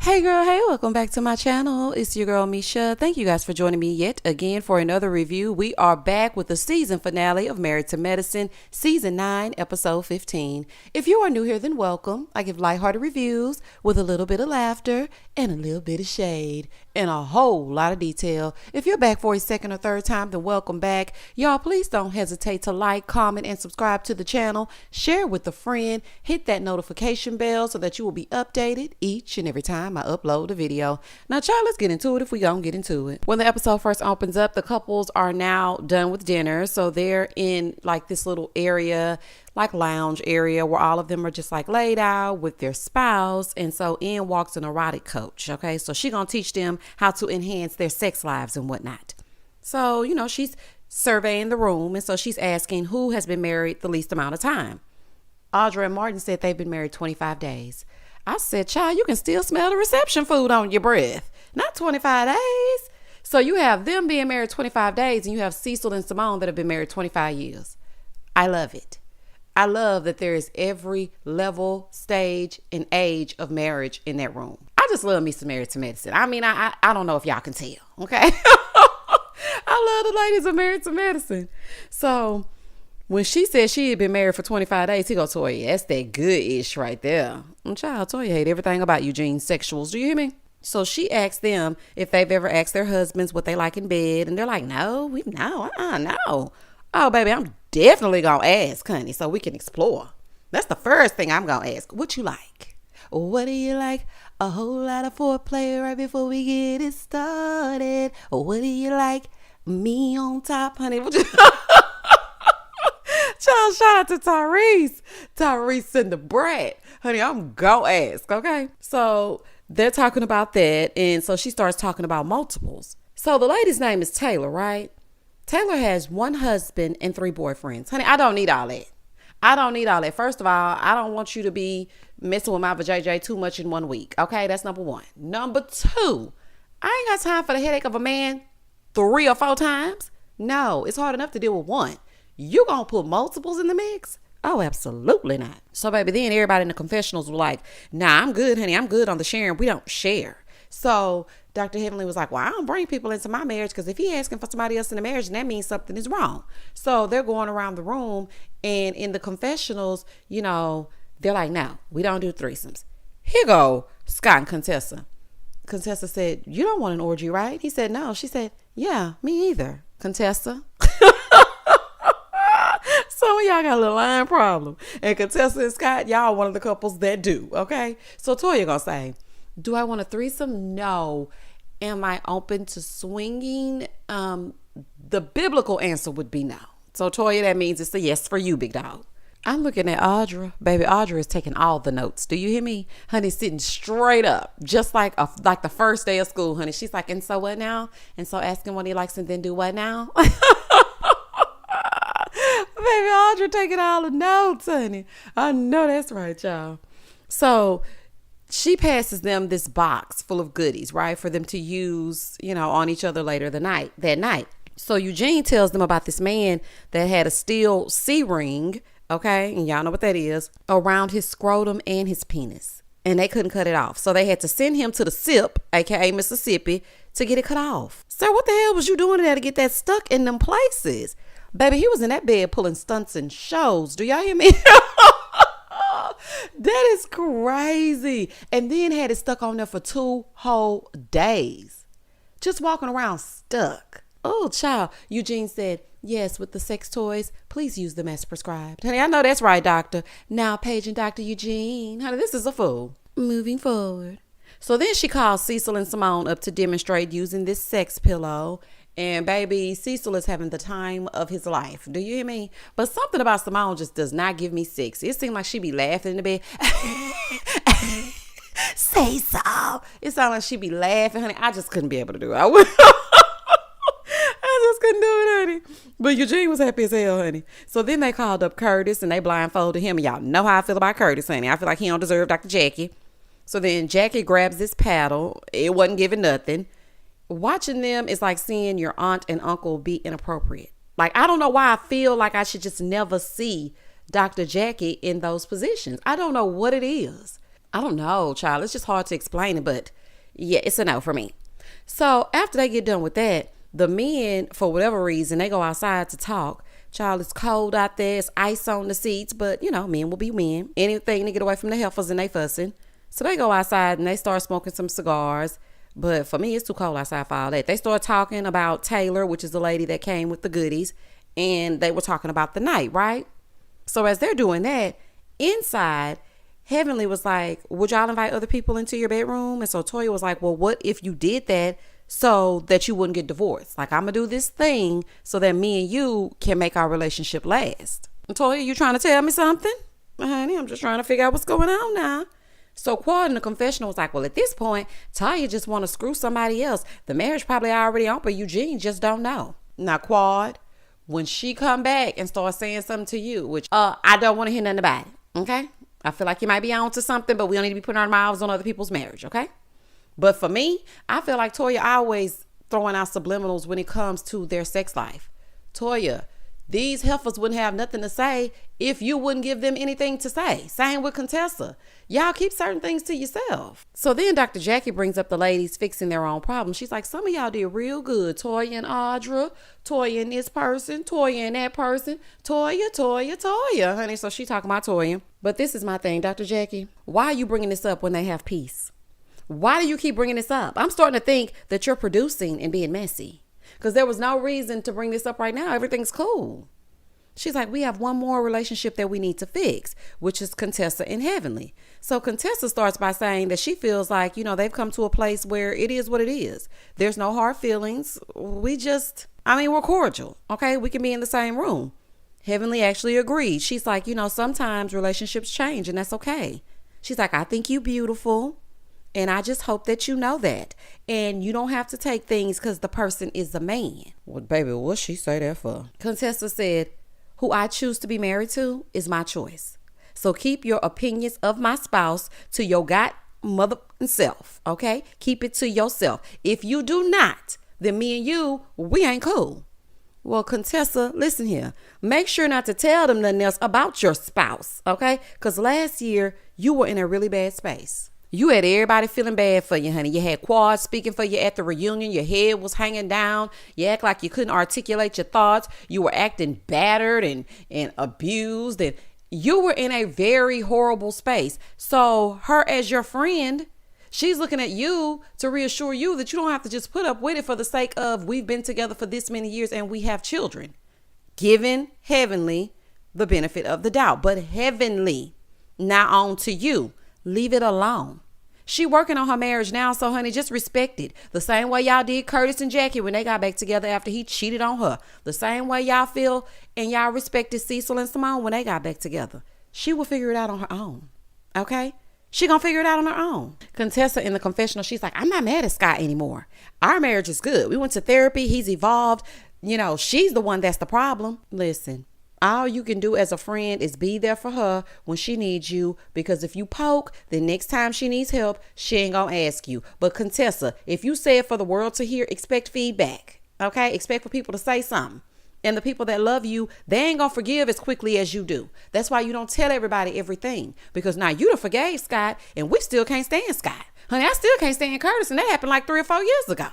Hey girl, hey, welcome back to my channel. It's your girl Misha. Thank you guys for joining me yet again for another review. We are back with the season finale of Married to Medicine, season 9, episode 15. If you are new here, then welcome. I give lighthearted reviews with a little bit of laughter and a little bit of shade and a whole lot of detail. If you're back for a second or third time, then welcome back. Y'all, please don't hesitate to like, comment, and subscribe to the channel. Share with a friend. Hit that notification bell so that you will be updated each and every time I upload a video. Now, child, let's get into it if we gonna get into it. When the episode first opens up, the couples are now done with dinner. So they're in like this little area, like lounge area, where all of them are just like laid out with their spouse. And so in walks an erotic coach. Okay, so she gonna teach them how to enhance their sex lives and whatnot. So, she's surveying the room, and so she's asking who has been married the least amount of time. Audra and Martin said they've been married 25 days. I said, child, you can still smell the reception food on your breath. Not 25 days. So you have them being married 25 days, and you have Cecil and Simone that have been married 25 years. I love it. I love that there is every level, stage, and age of marriage in that room. I just love me some Married to Medicine. I mean, I don't know if y'all can tell, okay? I love the ladies of Married to Medicine. So when she said she had been married for 25 days, he goes, Toya, that's that good-ish right there. And child, Toya hate everything about Eugene's sexuals. Do you hear me? So she asked them if they've ever asked their husbands what they like in bed. And they're like, no. Oh, baby, I'm definitely going to ask, honey, so we can explore. That's the first thing I'm going to ask. What you like? What do you like? A whole lot of foreplay right before we get it started. What do you like? Me on top, honey. What you... Child, shout out to Tyrese and the brat. Honey, I'm gonna ask, okay? So they're talking about that, and so she starts talking about multiples. So the lady's name is Taylor, right? Taylor has one husband and 3 boyfriends. Honey, I don't need all that. First of all, I don't want you to be messing with my vajayjay too much in 1 week, okay? That's number 1. Number 2, I ain't got time for the headache of a man 3 or 4 times. No, it's hard enough to deal with 1. You gonna put multiples in the mix? Oh, absolutely not. So, baby, then everybody in the confessionals were like, nah, I'm good, honey. I'm good on the sharing. We don't share. So Dr. Heavenly was like, well, I don't bring people into my marriage, because if he asking for somebody else in the marriage, then that means something is wrong. So they're going around the room, and in the confessionals, they're like, no, we don't do threesomes. Here go Scott and Contessa. Contessa said, you don't want an orgy, right? He said, no. She said, yeah, me either, Contessa. Some of y'all got a little line problem. And Contessa and Scott, y'all one of the couples that do, okay? So Toya gonna say, do I want a threesome? No. Am I open to swinging? The biblical answer would be no. So Toya, that means it's a yes for you, big dog. I'm looking at Audra. Baby, Audra is taking all the notes. Do you hear me? Honey, sitting straight up, just like the first day of school, honey. She's like, and so what now? And so asking what he likes and then do what now? Baby, Audra taking all the notes, honey. I know that's right, y'all. So she passes them this box full of goodies, right, for them to use, on each other later that night. So Eugene tells them about this man that had a steel C-ring, okay, and y'all know what that is, around his scrotum and his penis. And they couldn't cut it off. So they had to send him to the SIP, aka Mississippi, to get it cut off. Sir, what the hell was you doing there to get that stuck in them places? Baby, he was in that bed pulling stunts and shows. Do y'all hear me? That is crazy. And then had it stuck on there for 2 whole days. Just walking around stuck. Oh, child. Eugene said, yes, with the sex toys, please use them as prescribed. Honey, I know that's right, doctor. Now, Paige and Dr. Eugene. Honey, this is a fool. Moving forward. So then she calls Cecil and Simone up to demonstrate using this sex pillow. And baby, Cecil is having the time of his life. Do you hear me? But something about Simone just does not give me sex. It seemed like she be laughing in the bed. Say so. It sounded like she be laughing, honey. I just couldn't be able to do it. I just couldn't do it, honey. But Eugene was happy as hell, honey. So then they called up Curtis and they blindfolded him. And y'all know how I feel about Curtis, honey. I feel like he don't deserve Dr. Jackie. So then Jackie grabs this paddle. It wasn't giving nothing. Watching them is like seeing your aunt and uncle be inappropriate. Like, I don't know why I feel like I should just never see Dr. Jackie in those positions. I don't know what it is. I don't know, child. It's just hard to explain it, but yeah, it's a no for me. So after they get done with that, the men, for whatever reason, they go outside to talk. Child, it's cold out there. It's ice on the seats, but men will be men. Anything to get away from the heifers and they fussing. So they go outside and they start smoking some cigars. But for me, it's too cold outside for all that. They start talking about Taylor, which is the lady that came with the goodies. And they were talking about the night, right? So as they're doing that, inside, Heavenly was like, would y'all invite other people into your bedroom? And so Toya was like, well, what if you did that so that you wouldn't get divorced? Like, I'm going to do this thing so that me and you can make our relationship last. And Toya, you trying to tell me something? Honey, I'm just trying to figure out what's going on now. So Quad in the confessional was like, well, at this point, Toya just want to screw somebody else. The marriage probably already on, but Eugene just don't know. Now, Quad, when she come back and start saying something to you, which I don't want to hear nothing about it, okay? I feel like you might be on to something, but we don't need to be putting our mouths on other people's marriage, okay? But for me, I feel like Toya always throwing out subliminals when it comes to their sex life. Toya, these heifers wouldn't have nothing to say if you wouldn't give them anything to say. Same with Contessa. Y'all keep certain things to yourself. So then Dr. Jackie brings up the ladies fixing their own problems. She's like, some of y'all did real good. Toya and Audra, Toya and this person, Toya and that person, Toya, honey. So she talking about Toya. But this is my thing, Dr. Jackie. Why are you bringing this up when they have peace? Why do you keep bringing this up? I'm starting to think that you're producing and being messy. Because there was no reason to bring this up right now. Everything's cool. She's like, we have one more relationship that we need to fix, which is Contessa and Heavenly. So Contessa starts by saying that she feels like, they've come to a place where it is what it is. There's no hard feelings. We're cordial. Okay, we can be in the same room. Heavenly actually agreed. She's like, sometimes relationships change and that's okay. She's like, I think you beautiful. And I just hope that you know that. And you don't have to take things because the person is a man. Well, baby, what'd she say that for? Contessa said, who I choose to be married to is my choice. So keep your opinions of my spouse to your godmother self, okay? Keep it to yourself. If you do not, then me and you, we ain't cool. Well, Contessa, listen here. Make sure not to tell them nothing else about your spouse, okay? Because last year, you were in a really bad space. You had everybody feeling bad for you, honey. You had Quad speaking for you at the reunion. Your head was hanging down. You act like you couldn't articulate your thoughts. You were acting battered and abused. And you were in a very horrible space. So her as your friend, she's looking at you to reassure you that you don't have to just put up with it for the sake of we've been together for this many years and we have children. Giving Heavenly the benefit of the doubt. But Heavenly, now on to you. Leave it alone. She working on her marriage now, so honey, just respect it. The same way y'all did Curtis and Jackie when they got back together after he cheated on her. The same way y'all feel and y'all respected Cecil and Simone when they got back together. She will figure it out on her own. Okay? She gonna figure it out on her own. Contessa in the confessional, she's like, I'm not mad at Scott anymore. Our marriage is good. We went to therapy. He's evolved. She's the one that's the problem. Listen. All you can do as a friend is be there for her when she needs you, because if you poke, then next time she needs help, she ain't gonna ask you. But Contessa, if you say it for the world to hear, expect feedback, okay? Expect for people to say something. And the people that love you, they ain't gonna forgive as quickly as you do. That's why you don't tell everybody everything, because now you done forgave Scott and we still can't stand Scott. Honey, I still can't stand Curtis, and that happened like 3 or 4 years ago.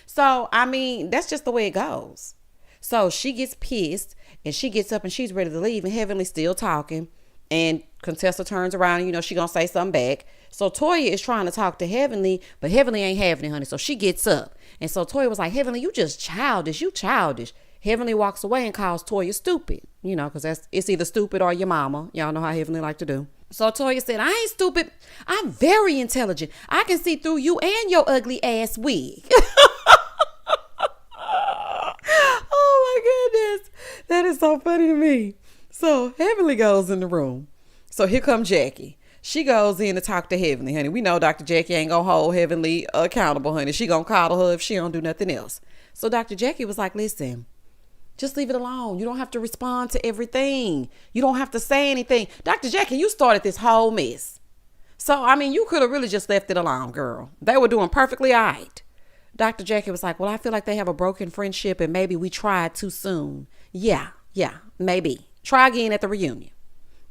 So, that's just the way it goes. So she gets pissed and she gets up and she's ready to leave, and Heavenly's still talking. And Contessa turns around and, she going to say something back. So Toya is trying to talk to Heavenly, but Heavenly ain't having it, honey. So she gets up. And so Toya was like, Heavenly, you just childish. You childish. Heavenly walks away and calls Toya stupid, because it's either stupid or your mama. Y'all know how Heavenly like to do. So Toya said, I ain't stupid. I'm very intelligent. I can see through you and your ugly ass wig. Oh my goodness. That is so funny to me. So Heavenly goes in the room. So here comes Jackie. She goes in to talk to Heavenly, honey. We know Dr. Jackie ain't gonna hold Heavenly accountable, honey. She gonna coddle her if she don't do nothing else. So Dr. Jackie was like, listen, just leave it alone. You don't have to respond to everything. You don't have to say anything. Dr. Jackie, you started this whole mess. So, you could have really just left it alone, girl. They were doing perfectly all right. Dr. Jackie was like, well, I feel like they have a broken friendship and maybe we tried too soon. Yeah, maybe. Try again at the reunion.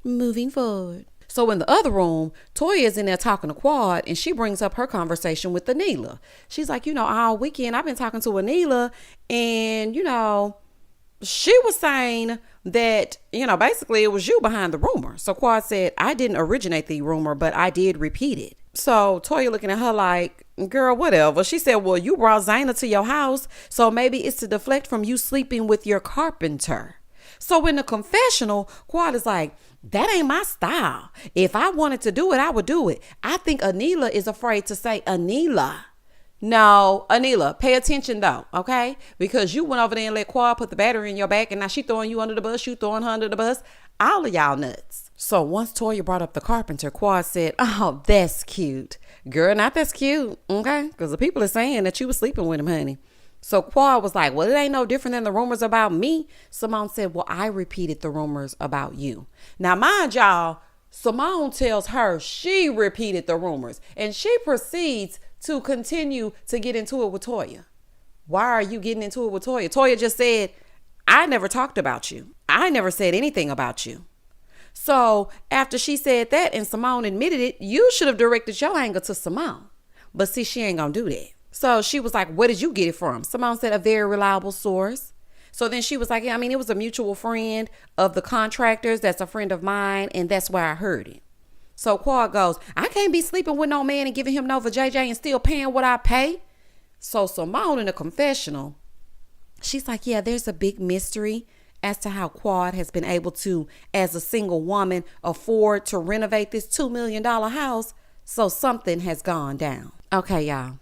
Moving forward. So in the other room, Toya is in there talking to Quad, and she brings up her conversation with Anila. She's like, all weekend I've been talking to Anila, and, she was saying that, basically it was you behind the rumor. So Quad said, I didn't originate the rumor, but I did repeat it. So Toya looking at her like, girl, whatever. She said, well, you brought Zaina to your house, so maybe it's to deflect from you sleeping with your carpenter. So in the confessional, Quad is like, that ain't my style. If I wanted to do it, I would do it. I think Anila is afraid to say Anila. No, Anila, pay attention though, okay? Because you went over there and let Quad put the battery in your back, and now she throwing you under the bus, you throwing her under the bus. All of y'all nuts. So once Toya brought up the carpenter, Quad said, oh, that's cute. Girl, not that's cute, okay? Because the people are saying that you was sleeping with him, honey. So Quad was like, well, it ain't no different than the rumors about me. Simone said, well, I repeated the rumors about you. Now, mind y'all, Simone tells her she repeated the rumors, and she proceeds to continue to get into it with Toya. Why are you getting into it with Toya? Toya just said, I never talked about you. I never said anything about you. So after she said that and Simone admitted it, you should have directed your anger to Simone. But see, she ain't gonna do that. So she was like, where did you get it from? Simone said, a very reliable source. So then she was like, yeah, it was a mutual friend of the contractors. That's a friend of mine. And that's where I heard it. So Quad goes, I can't be sleeping with no man and giving him no for JJ and still paying what I pay. So Simone in the confessional, she's like, yeah, there's a big mystery as to how Quad has been able to, as a single woman, afford to renovate this $2 million house. So something has gone down. Okay, y'all.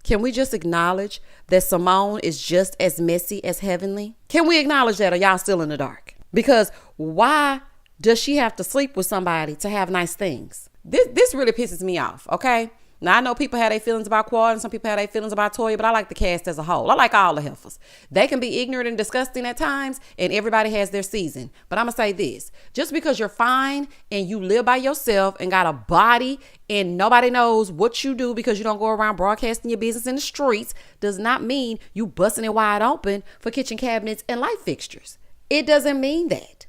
Can we just acknowledge that Simone is just as messy as Heavenly? Can we acknowledge that, or y'all still in the dark? Because why does she have to sleep with somebody to have nice things? This really pisses me off, okay? Now, I know people have their feelings about Quad and some people have their feelings about Toya, but I like the cast as a whole. I like all the heifers. They can be ignorant and disgusting at times, and everybody has their season. But I'm going to say this. Just because you're fine and you live by yourself and got a body and nobody knows what you do because you don't go around broadcasting your business in the streets does not mean you busting it wide open for kitchen cabinets and light fixtures. It doesn't mean that.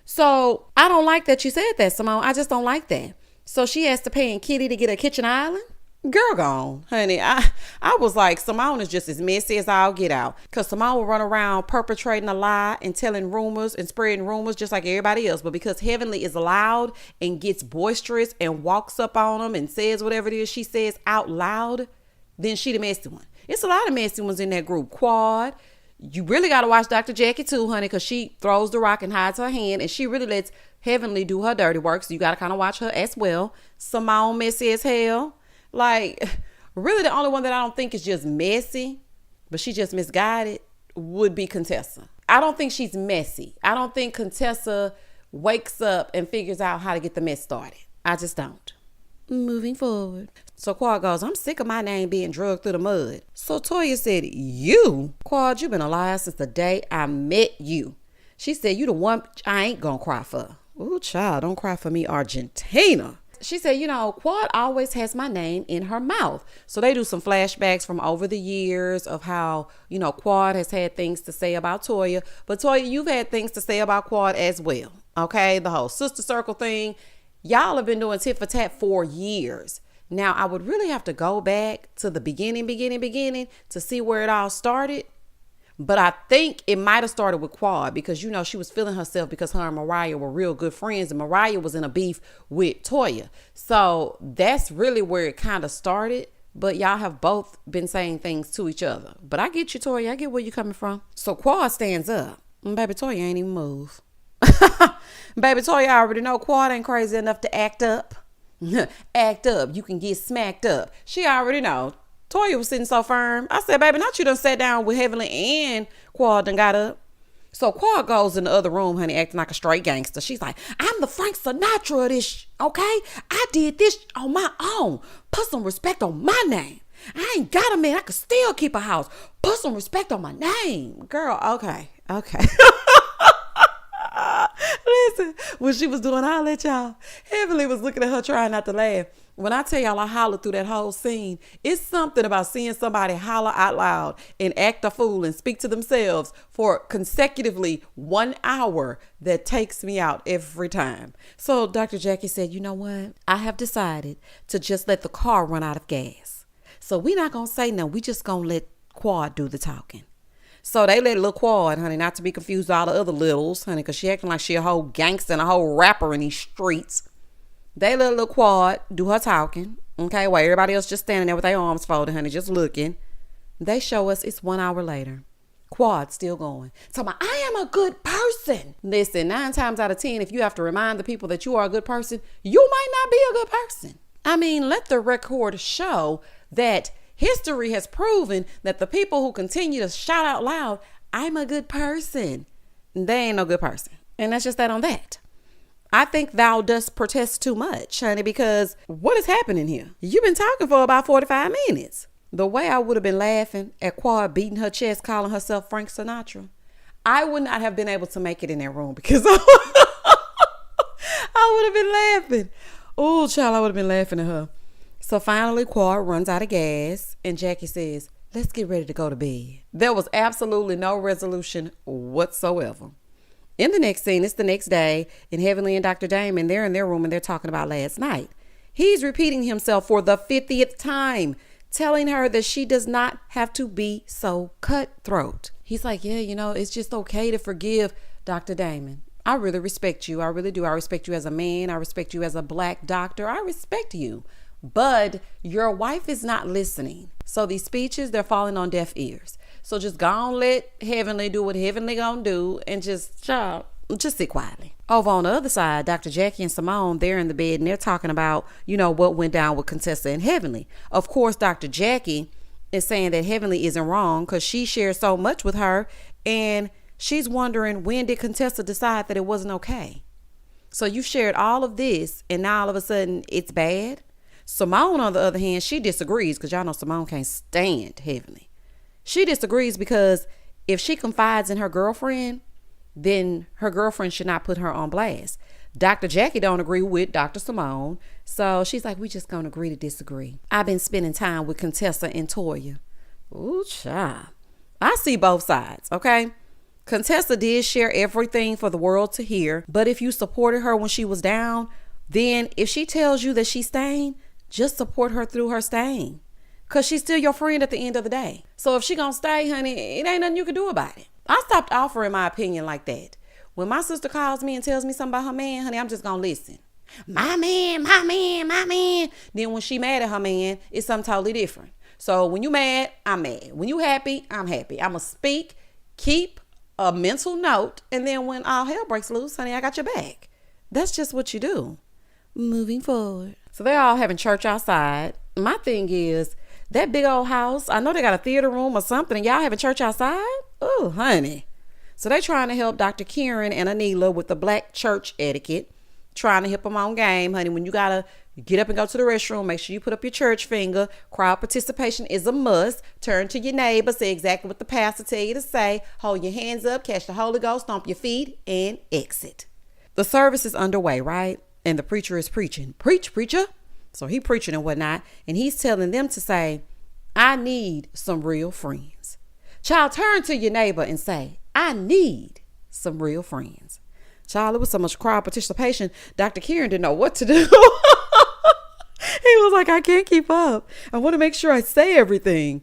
So I don't like that you said that, Simone. I just don't like that. So she has to pay Kitty to get a kitchen island? Girl gone, honey. I was like, Simone is just as messy as I'll get out. Because Simone will run around perpetrating a lie and telling rumors and spreading rumors just like everybody else. But because Heavenly is loud and gets boisterous and walks up on them and says whatever it is she says out loud, then she the messy one. It's a lot of messy ones in that group. Quad. You really got to watch Dr. Jackie too, honey, because she throws the rock and hides her hand, and she really lets Heavenly do her dirty work. So you got to kind of watch her as well. Simone messy as hell. Like, really the only one that I don't think is just messy, but she just misguided, would be Contessa. I don't think she's messy. I don't think Contessa wakes up and figures out how to get the mess started. I just don't. Moving forward. So Quad goes, I'm sick of my name being drugged through the mud. So Toya said, you? Quad, you been a liar since the day I met you. She said, you the one I ain't gonna cry for. Ooh, child, don't cry for me, Argentina. She said, Quad always has my name in her mouth. So they do some flashbacks from over the years of how, Quad has had things to say about Toya. But Toya, you've had things to say about Quad as well. Okay, the whole sister circle thing. Y'all have been doing tit for tat for years. Now, I would really have to go back to the beginning to see where it all started. But I think it might have started with Quad because, she was feeling herself because her and Mariah were real good friends. And Mariah was in a beef with Toya. So that's really where it kind of started. But y'all have both been saying things to each other. But I get you, Toya. I get where you're coming from. So Quad stands up. Baby, Toya ain't even move. Baby, Toya already know Quad ain't crazy enough to act up. Act up. You can get smacked up. She already know. Toya was sitting so firm. I said, baby, not you done sat down with Heavenly and Quad done got up. So Quad goes in the other room, honey, acting like a straight gangster. She's like, I'm the Frank Sinatra of this, okay? I did this on my own. Put some respect on my name. I ain't got a man. I could still keep a house. Put some respect on my name. Girl, okay. Listen, when she was doing all that, y'all, Heavenly was looking at her trying not to laugh. When I tell y'all I hollered through that whole scene, it's something about seeing somebody holler out loud and act a fool and speak to themselves for consecutively 1 hour that takes me out every time. So Dr. Jackie said, you know what? I have decided to just let the car run out of gas. So we not going to say no. We just going to let Quad do the talking. So they let little Quad, honey, not to be confused with all the other littles, honey, because she acting like she a whole gangster and a whole rapper in these streets. They let little Quad do her talking, okay, while everybody else just standing there with their arms folded, honey, just looking. They show us it's 1 hour later. Quad still going. So I am a good person. Listen, 9 times out of 10, if you have to remind the people that you are a good person, you might not be a good person. I mean, let the record show that history has proven that the people who continue to shout out loud, I'm a good person, they ain't no good person. And that's just that on that. I think thou dost protest too much, honey, because what is happening here? You've been talking for about 45 minutes. The way I would have been laughing at Quad beating her chest, calling herself Frank Sinatra, I would not have been able to make it in that room because I would have been laughing. Oh, child, I would have been laughing at her. So finally, Quad runs out of gas and Jackie says, let's get ready to go to bed. There was absolutely no resolution whatsoever. In the next scene, it's the next day, and Heavenly and Dr. Damon, they're in their room and they're talking about last night. He's repeating himself for the 50th time, telling her that she does not have to be so cutthroat. He's like, yeah, you know, it's just okay to forgive Dr. Damon. I really respect you. I really do. I respect you as a man. I respect you as a black doctor. I respect you. But your wife is not listening. So these speeches, they're falling on deaf ears. So just go on, let Heavenly do what Heavenly gonna do and just sit quietly. Over on the other side, Dr. Jackie and Simone, they're in the bed and they're talking about, you know, what went down with Contessa and Heavenly. Of course, Dr. Jackie is saying that Heavenly isn't wrong because she shared so much with her and she's wondering, when did Contessa decide that it wasn't okay? So you shared all of this and now all of a sudden it's bad? Simone, on the other hand, she disagrees because y'all know Simone can't stand Heavenly. She disagrees because if she confides in her girlfriend, then her girlfriend should not put her on blast. Dr. Jackie don't agree with Dr. Simone. So she's like, we just gonna agree to disagree. I've been spending time with Contessa and Toya. Ooh, child. I see both sides, okay? Contessa did share everything for the world to hear. But if you supported her when she was down, then if she tells you that she's staying, just support her through her staying. Because she's still your friend at the end of the day. So if she gonna stay, honey, it ain't nothing you can do about it. I stopped offering my opinion like that. When my sister calls me and tells me something about her man, honey, I'm just gonna listen. My man, my man, my man. Then when she mad at her man, it's something totally different. So when you mad, I'm mad. When you happy, I'm happy. I'ma speak, keep a mental note, and then when all hell breaks loose, honey, I got your back. That's just what you do. Moving forward. So they're all having church outside. My thing is, that big old house, I know they got a theater room or something, and y'all having church outside? Oh, honey. So they trying to help Dr. Kieran and Anila with the black church etiquette, trying to help them on game, honey. When you got to get up and go to the restroom, make sure you put up your church finger. Crowd participation is a must. Turn to your neighbor, say exactly what the pastor tell you to say. Hold your hands up, catch the Holy Ghost, stomp your feet, and exit. The service is underway, right? And the preacher is preaching. Preach, preacher. So he preaching and whatnot. And he's telling them to say, I need some real friends. Child, turn to your neighbor and say, I need some real friends. Child, it was so much crowd participation. Dr. Kieran didn't know what to do. He was like, I can't keep up. I want to make sure I say everything.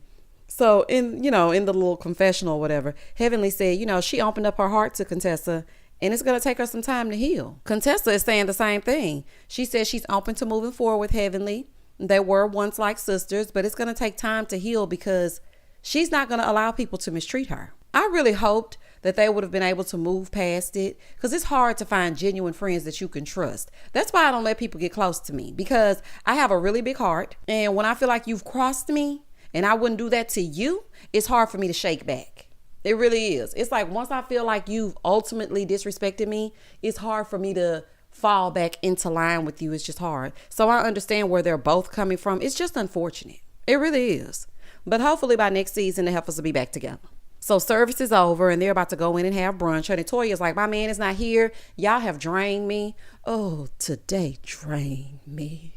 So in the little confessional or whatever, Heavenly said, she opened up her heart to Contessa. And it's going to take her some time to heal. Contessa is saying the same thing. She says she's open to moving forward with Heavenly. They were once like sisters, but it's going to take time to heal because she's not going to allow people to mistreat her. I really hoped that they would have been able to move past it because it's hard to find genuine friends that you can trust. That's why I don't let people get close to me because I have a really big heart. And when I feel like you've crossed me and I wouldn't do that to you, it's hard for me to shake back. It really is. It's like once I feel like you've ultimately disrespected me, it's hard for me to fall back into line with you. It's just hard. So I understand where they're both coming from. It's just unfortunate. It really is. But hopefully by next season, the heifers will be back together. So service is over and they're about to go in and have brunch. Honey, Toya's like, my man is not here. Y'all have drained me. Oh, today drained me.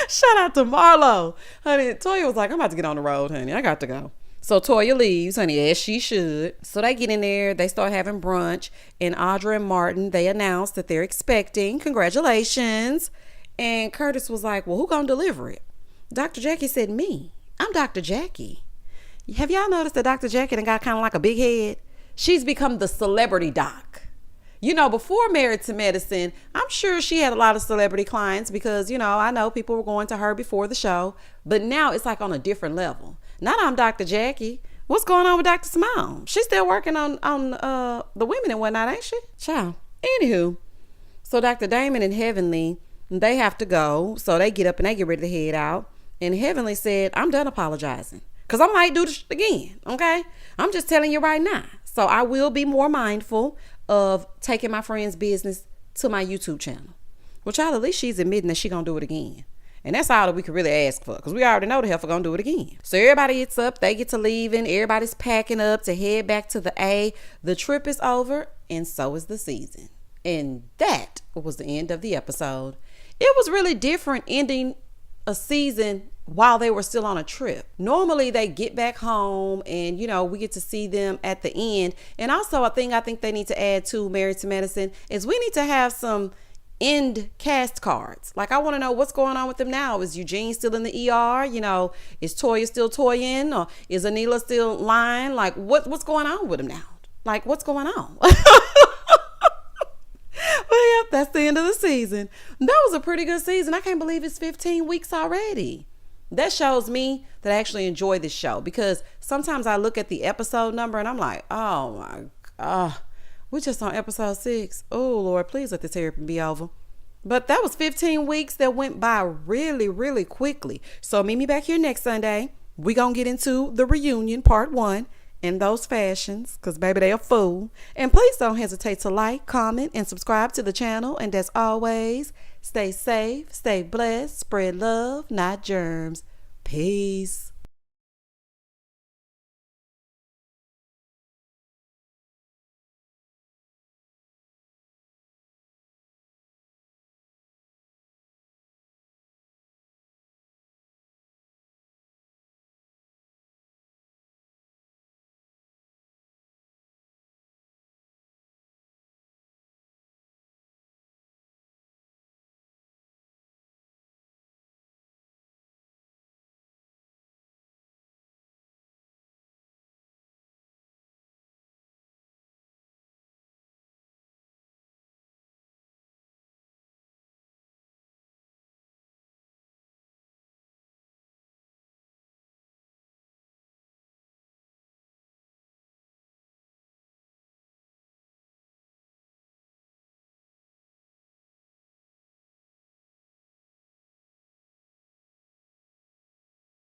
Shout out to Marlo. Honey, Toya was like, I'm about to get on the road, honey. I got to go. So Toya leaves, honey, as she should. So they get in there. They start having brunch. And Audra and Martin, they announced that they're expecting. Congratulations. And Curtis was like, well, who gonna deliver it? Dr. Jackie said, me. I'm Dr. Jackie. Have y'all noticed that Dr. Jackie done got kind of like a big head? She's become the celebrity doc. You know, before Married to Medicine, I'm sure she had a lot of celebrity clients because, you know, I know people were going to her before the show. But now it's like on a different level. Not I'm Dr. Jackie. What's going on with Dr. Simone? She's still working on the women and whatnot, ain't she? Ciao. Anywho, so Dr. Damon and Heavenly, they have to go. So they get up and they get ready to head out. And Heavenly said, I'm done apologizing. Because I might do this again, okay? I'm just telling you right now. So I will be more mindful of taking my friend's business to my YouTube channel. Well, child, at least she's admitting that she's going to do it again. And that's all that we could really ask for because we already know the heifer going to do it again. So everybody gets up. They get to leaving. Everybody's packing up to head back to the A. The trip is over and so is the season. And that was the end of the episode. It was really different ending a season while they were still on a trip. Normally they get back home and, you know, we get to see them at the end. And also I think they need to add to Married to Medicine is we need to have some end cast cards. Like I want to know what's going on with them now. Is Eugene still in the ER? You know, is Toya still toying or is Anila still lying? Like what's going on with him now? Like what's going on? Well, yep, that's the end of the season. That was a pretty good season. I can't believe it's 15 weeks already. That shows me that I actually enjoy this show because sometimes I look at the episode number and I'm like, oh my God, we're just on episode 6. Oh Lord, please let this therapy be over. But that was 15 weeks that went by really, really quickly. So meet me back here next Sunday. We're going to get into the reunion part 1 in those fashions because baby, they a fool. And please don't hesitate to like, comment, and subscribe to the channel. And as always, stay safe, stay blessed, spread love, not germs. Peace.